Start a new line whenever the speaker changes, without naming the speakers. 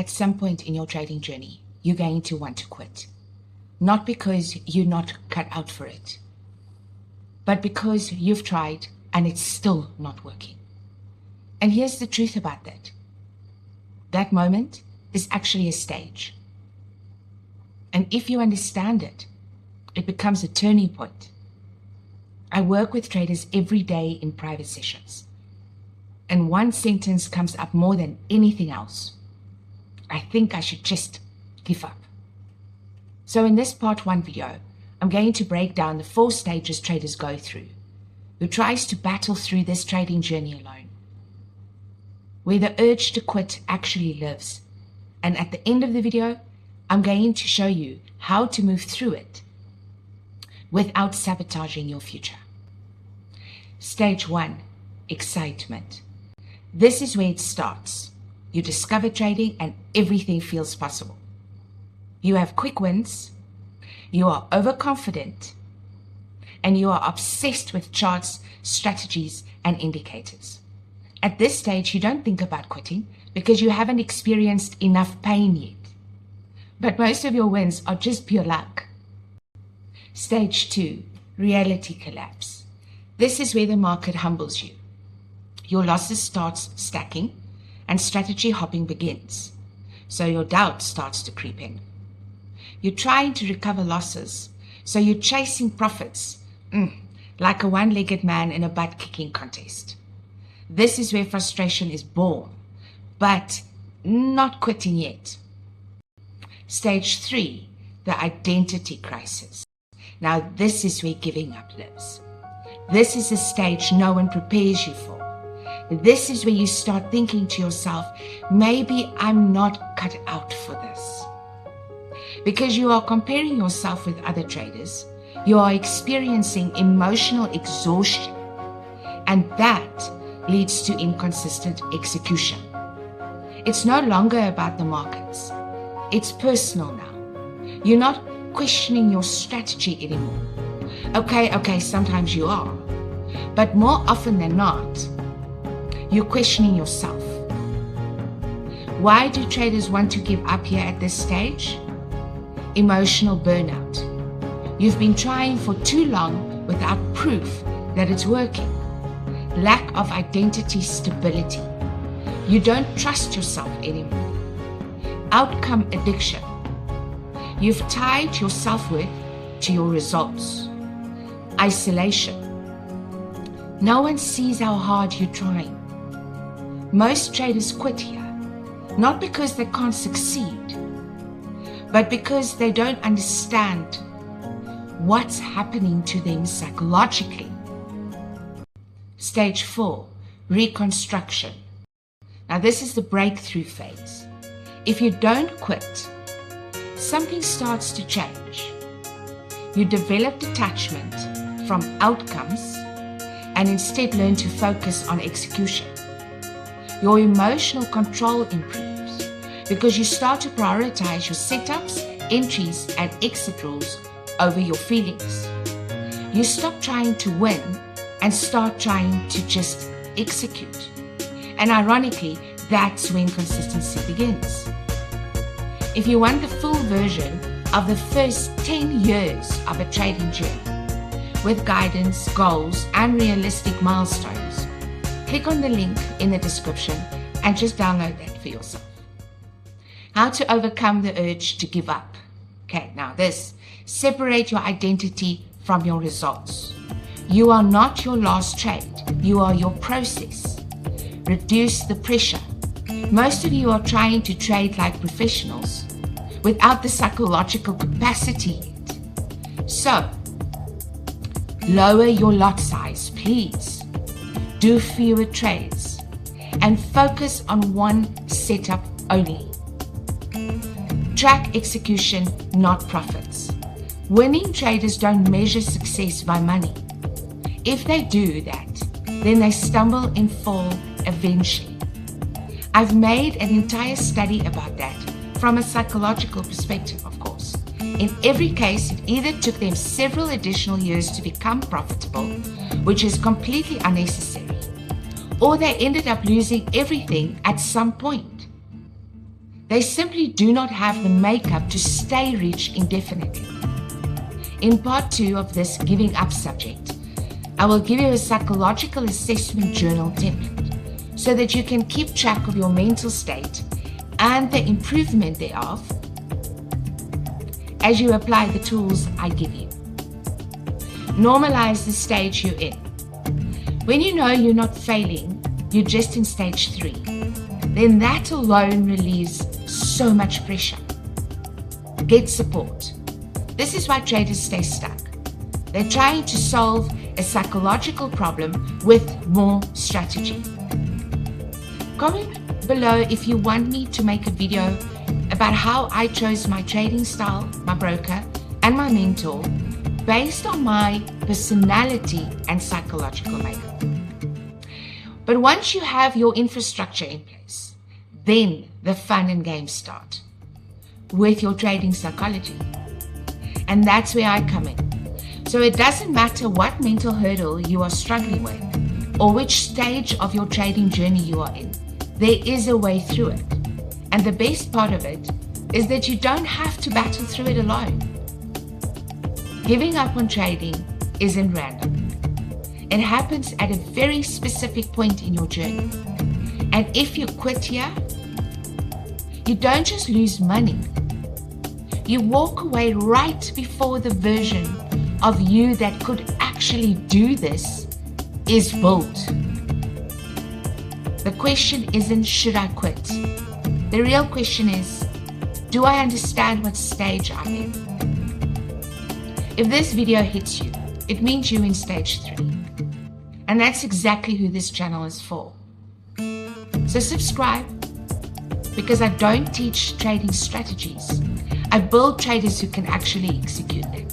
at some point in your trading journey, you're going to want to quit. Not because you're not cut out for it, but because you've tried and it's still not working. And here's the truth about that. That moment is actually a stage. And if you understand it, it becomes a turning point. I work with traders every day in private sessions. And one sentence comes up more than anything else. I think I should just give up. So in this part 1 video, I'm going to break down the 4 stages traders go through who tries to battle through this trading journey alone, where the urge to quit actually lives. And at the end of the video, I'm going to show you how to move through it without sabotaging your future. Stage 1, excitement. This is where it starts. You discover trading and everything feels possible. You have quick wins, you are overconfident, and you are obsessed with charts, strategies, and indicators. At this stage, you don't think about quitting because you haven't experienced enough pain yet. But most of your wins are just pure luck. Stage 2, reality collapse. This is where the market humbles you. Your losses starts stacking and strategy hopping begins. So your doubt starts to creep in. You're trying to recover losses, so you're chasing profits, like a one-legged man in a butt-kicking contest. This is where frustration is born, but not quitting yet. Stage 3, the identity crisis. Now this is where giving up lives. This is a stage no one prepares you for. This is where you start thinking to yourself, maybe I'm not cut out for this. Because you are comparing yourself with other traders, you are experiencing emotional exhaustion, and that leads to inconsistent execution. It's no longer about the markets. It's personal now. You're not questioning your strategy anymore. Okay, sometimes you are. But more often than not, you're questioning yourself. Why do traders want to give up here at this stage? Emotional burnout. You've been trying for too long without proof that it's working. Lack of identity stability. You don't trust yourself anymore. Outcome addiction. You've tied your self-worth to your results. Isolation. No one sees how hard you're trying. Most traders quit here, not because they can't succeed, but because they don't understand what's happening to them psychologically. Stage 4, reconstruction. Now this is the breakthrough phase. If you don't quit, something starts to change. You develop detachment from outcomes and instead learn to focus on execution. Your emotional control improves because you start to prioritize your setups, entries, and exit rules over your feelings. You stop trying to win and start trying to just execute. And ironically, that's when consistency begins. If you want the full version of the first 10 years of a trading journey with guidance, goals, and realistic milestones, click on the link in the description and just download that for yourself. How to overcome the urge to give up. Okay, now this, separate your identity from your results. You are not your last trade, you are your process. Reduce the pressure. Most of you are trying to trade like professionals without the psychological capacity yet. So, lower your lot size, please. Do fewer trades and focus on one setup only. Track execution, not profits. Winning traders don't measure success by money. If they do that, then they stumble and fall eventually. I've made an entire study about that from a psychological perspective, of course. In every case, it either took them several additional years to become profitable, which is completely unnecessary, or they ended up losing everything at some point. They simply do not have the makeup to stay rich indefinitely. In part 2 of this giving up subject, I will give you a psychological assessment journal template so that you can keep track of your mental state and the improvement thereof as you apply the tools I give you. Normalize the stage you're in. When you know you're not failing, you're just in stage 3, then that alone relieves so much pressure. Get support. This is why traders stay stuck. They're trying to solve a psychological problem with more strategy. Comment below if you want me to make a video about how I chose my trading style, my broker, and my mentor based on my personality and psychological makeup. But once you have your infrastructure in place, then the fun and games start with your trading psychology. And that's where I come in. So it doesn't matter what mental hurdle you are struggling with or which stage of your trading journey you are in, there is a way through it. And the best part of it is that you don't have to battle through it alone. Giving up on trading isn't random. It happens at a very specific point in your journey. And if you quit here, you don't just lose money. You walk away right before the version of you that could actually do this is built. The question isn't, should I quit? The real question is, do I understand what stage I'm in? If this video hits you, it means you're in stage 3. And that's exactly who this channel is for. So subscribe, because I don't teach trading strategies. I build traders who can actually execute them.